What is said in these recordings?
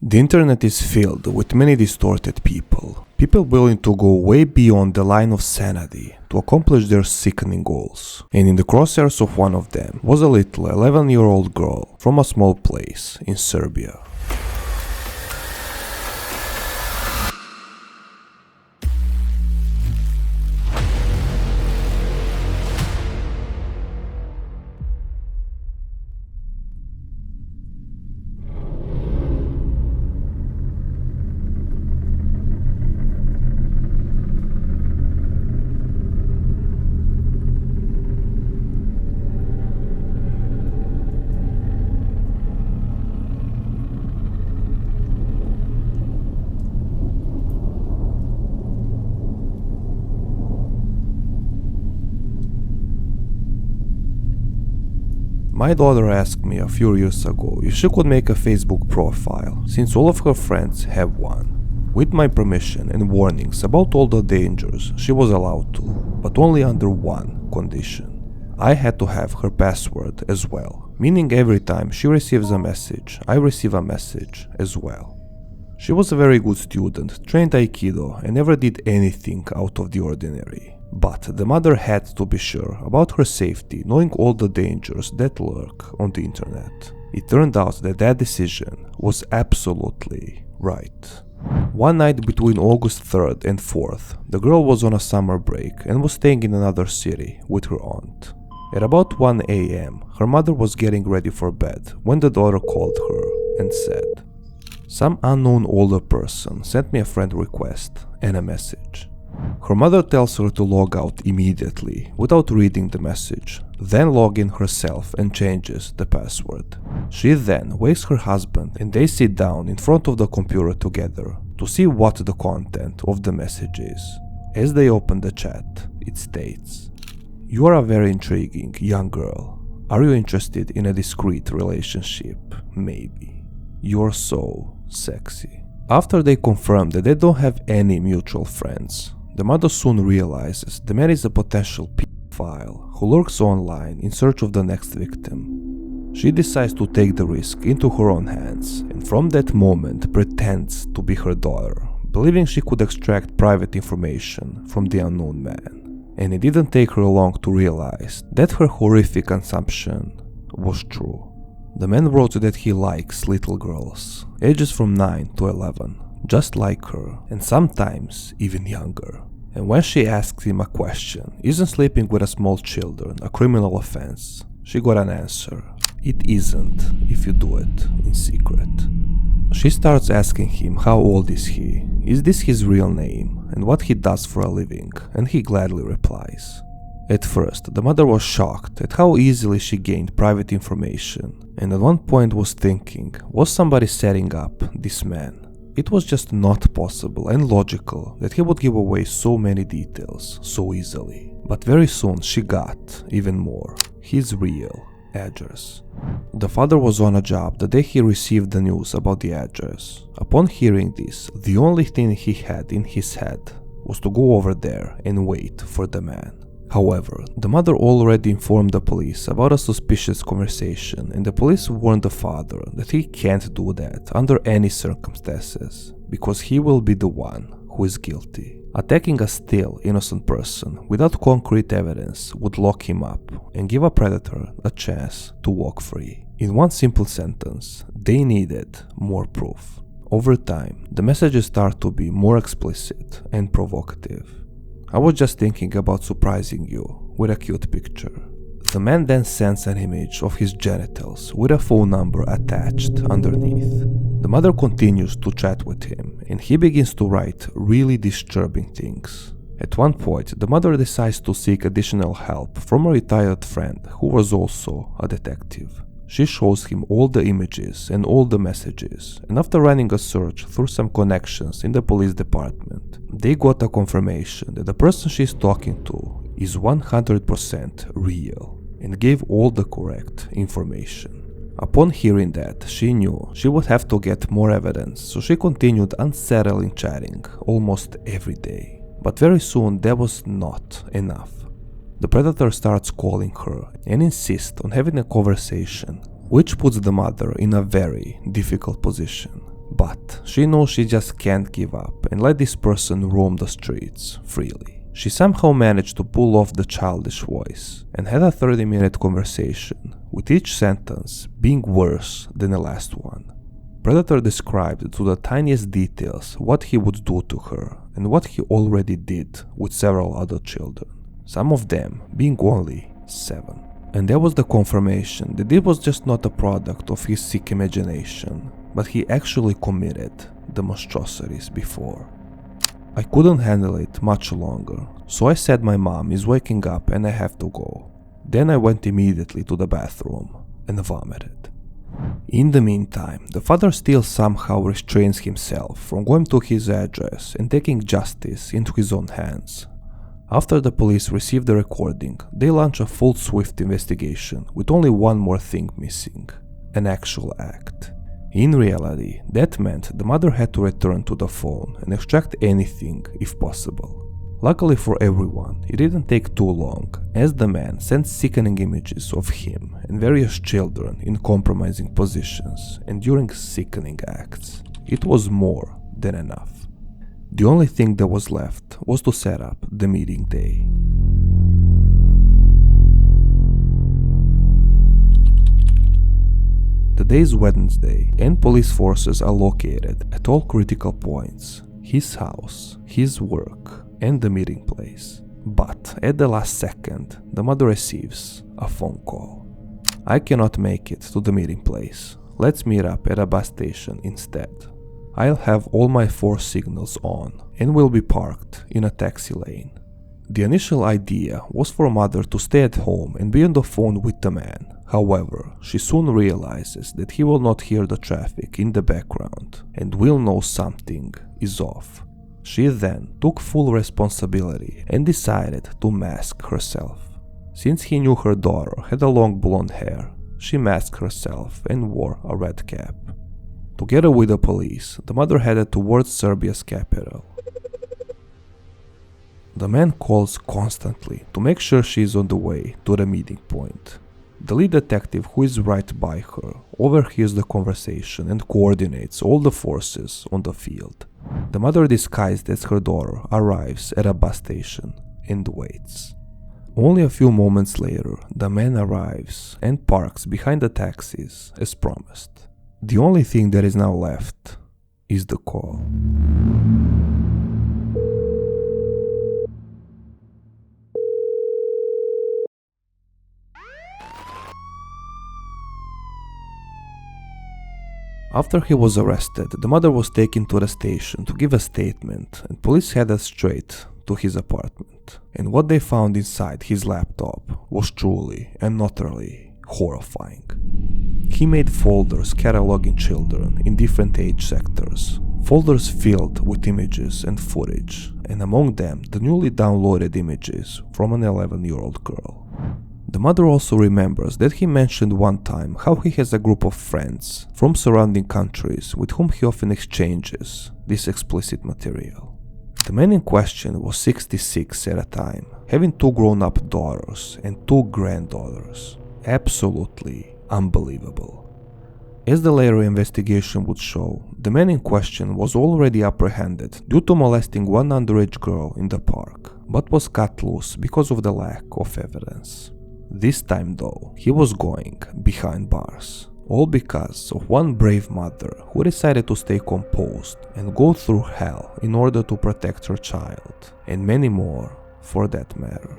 The internet is filled with many distorted people. People willing to go way beyond the line of sanity to accomplish their sickening goals. And in the crosshairs of one of them was a little 11-year-old girl from a small place in Serbia. My daughter asked me a few years ago if she could make a Facebook profile, since all of her friends have one. With my permission and warnings about all the dangers, she was allowed to, but only under one condition. I had to have her password as well, meaning every time she receives a message, I receive a message as well. She was a very good student, trained Aikido, and never did anything out of the ordinary. But the mother had to be sure about her safety, knowing all the dangers that lurk on the internet. It turned out that that decision was absolutely right. One night between August 3rd and 4th, the girl was on a summer break and was staying in another city with her aunt. At about 1 a.m., her mother was getting ready for bed when the daughter called her and said, "Some unknown older person sent me a friend request and a message." Her mother tells her to log out immediately without reading the message, then log in herself and changes the password. She then wakes her husband and they sit down in front of the computer together to see what the content of the message is. As they open the chat, it states, "You are a very intriguing young girl. Are you interested in a discreet relationship? Maybe. You're so sexy." After they confirm that they don't have any mutual friends, the mother soon realizes the man is a potential pedophile who lurks online in search of the next victim. She decides to take the risk into her own hands and from that moment pretends to be her daughter, believing she could extract private information from the unknown man. And it didn't take her long to realize that her horrific assumption was true. The man wrote that he likes little girls, ages from 9 to 11, just like her, and sometimes even younger. And when she asked him a question, "Isn't sleeping with a small children a criminal offense?" she got an answer, "It isn't if you do it in secret." She starts asking him how old is he, is this his real name, and what he does for a living, and he gladly replies. At first, the mother was shocked at how easily she gained private information, and at one point was thinking, was somebody setting up this man? It was just not possible and logical that he would give away so many details so easily. But very soon she got even more, his real address. The father was on a job the day he received the news about the address. Upon hearing this, the only thing he had in his head was to go over there and wait for the man. However, the mother already informed the police about a suspicious conversation, and the police warned the father that he can't do that under any circumstances, because he will be the one who is guilty. Attacking a still innocent person without concrete evidence would lock him up and give a predator a chance to walk free. In one simple sentence, they needed more proof. Over time, the messages start to be more explicit and provocative. "I was just thinking about surprising you with a cute picture." The man then sends an image of his genitals with a phone number attached underneath. The mother continues to chat with him and he begins to write really disturbing things. At one point, the mother decides to seek additional help from a retired friend who was also a detective. She shows him all the images and all the messages, and after running a search through some connections in the police department, they got a confirmation that the person she's talking to is 100% real, and gave all the correct information. Upon hearing that, she knew she would have to get more evidence, so she continued unsettling chatting almost every day. But very soon that was not enough. The predator starts calling her and insists on having a conversation, which puts the mother in a very difficult position. But she knows she just can't give up and let this person roam the streets freely. She somehow managed to pull off the childish voice and had a 30-minute conversation, with each sentence being worse than the last one. Predator described to the tiniest details what he would do to her and what he already did with several other children, some of them being only 7. And there was the confirmation that it was just not a product of his sick imagination, but he actually committed the monstrosities before. I couldn't handle it much longer, so I said my mom is waking up and I have to go. Then I went immediately to the bathroom and vomited. In the meantime, the father still somehow restrains himself from going to his address and taking justice into his own hands. After the police received the recording, they launch a full swift investigation with only one more thing missing: an actual act. In reality, that meant the mother had to return to the phone and extract anything if possible. Luckily for everyone, it didn't take too long, as the man sent sickening images of him and various children in compromising positions and during sickening acts. It was more than enough. The only thing that was left was to set up the meeting day. The day is Wednesday, and police forces are located at all critical points: his house, his work, and the meeting place. But at the last second, the mother receives a phone call. "I cannot make it to the meeting place. Let's meet up at a bus station instead. I'll have all my 4 signals on and will be parked in a taxi lane." The initial idea was for mother to stay at home and be on the phone with the man. However, she soon realizes that he will not hear the traffic in the background and will know something is off. She then took full responsibility and decided to mask herself. Since he knew her daughter had a long blonde hair, she masked herself and wore a red cap. Together with the police, the mother headed towards Serbia's capital. The man calls constantly to make sure she is on the way to the meeting point. The lead detective, who is right by her, overhears the conversation and coordinates all the forces on the field. The mother, disguised as her daughter, arrives at a bus station and waits. Only a few moments later, the man arrives and parks behind the taxis as promised. The only thing that is now left is the call. After he was arrested, the mother was taken to the station to give a statement, and police headed straight to his apartment. And what they found inside his laptop was truly and utterly horrifying. He made folders cataloging children in different age sectors, folders filled with images and footage, and among them the newly downloaded images from an 11-year-old girl. The mother also remembers that he mentioned one time how he has a group of friends from surrounding countries with whom he often exchanges this explicit material. The man in question was 66 at a time, having 2 grown-up daughters and 2 granddaughters. Absolutely unbelievable. As the later investigation would show, the man in question was already apprehended due to molesting one underage girl in the park, but was cut loose because of the lack of evidence. This time though, he was going behind bars, all because of one brave mother who decided to stay composed and go through hell in order to protect her child, and many more for that matter.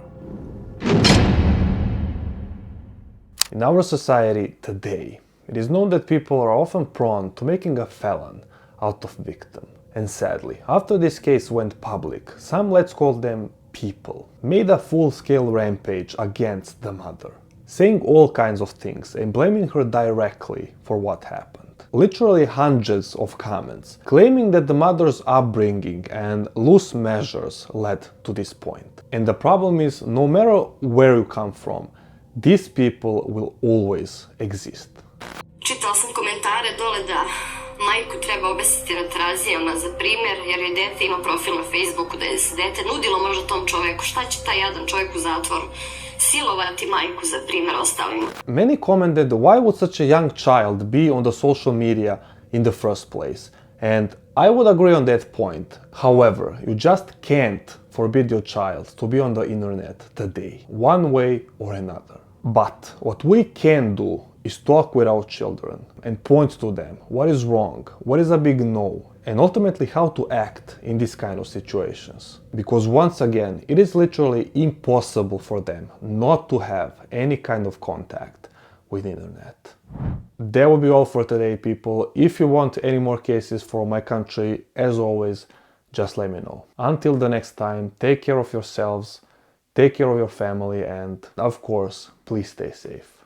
In our society today, it is known that people are often prone to making a felon out of victim. And sadly, after this case went public, some, let's call them people, made a full-scale rampage against the mother, saying all kinds of things and blaming her directly for what happened. Literally hundreds of comments claiming that the mother's upbringing and loose measures led to this point. And the problem is, no matter where you come from, these people will always exist. Čitala sam komentare dole da majku treba obesiti na terazijama za primjer, jer je dete ima profil na Facebooku, da je se dete nudilo možda tom čoveku. Šta će taj jadan čovjek u zatvoru? Silovati majku za primjer ostalima. Many commented, why would such a young child be on the social media in the first place? And I would agree on that point. However, you just can't forbid your child to be on the internet today, one way or another. But what we can do is talk with our children and point to them what is wrong, what is a big no, and ultimately how to act in these kind of situations. Because once again, it is literally impossible for them not to have any kind of contact with internet. That will be all for today, people. If you want any more cases from my country, as always, just let me know. Until the next time, take care of yourselves, take care of your family, and of course, please stay safe.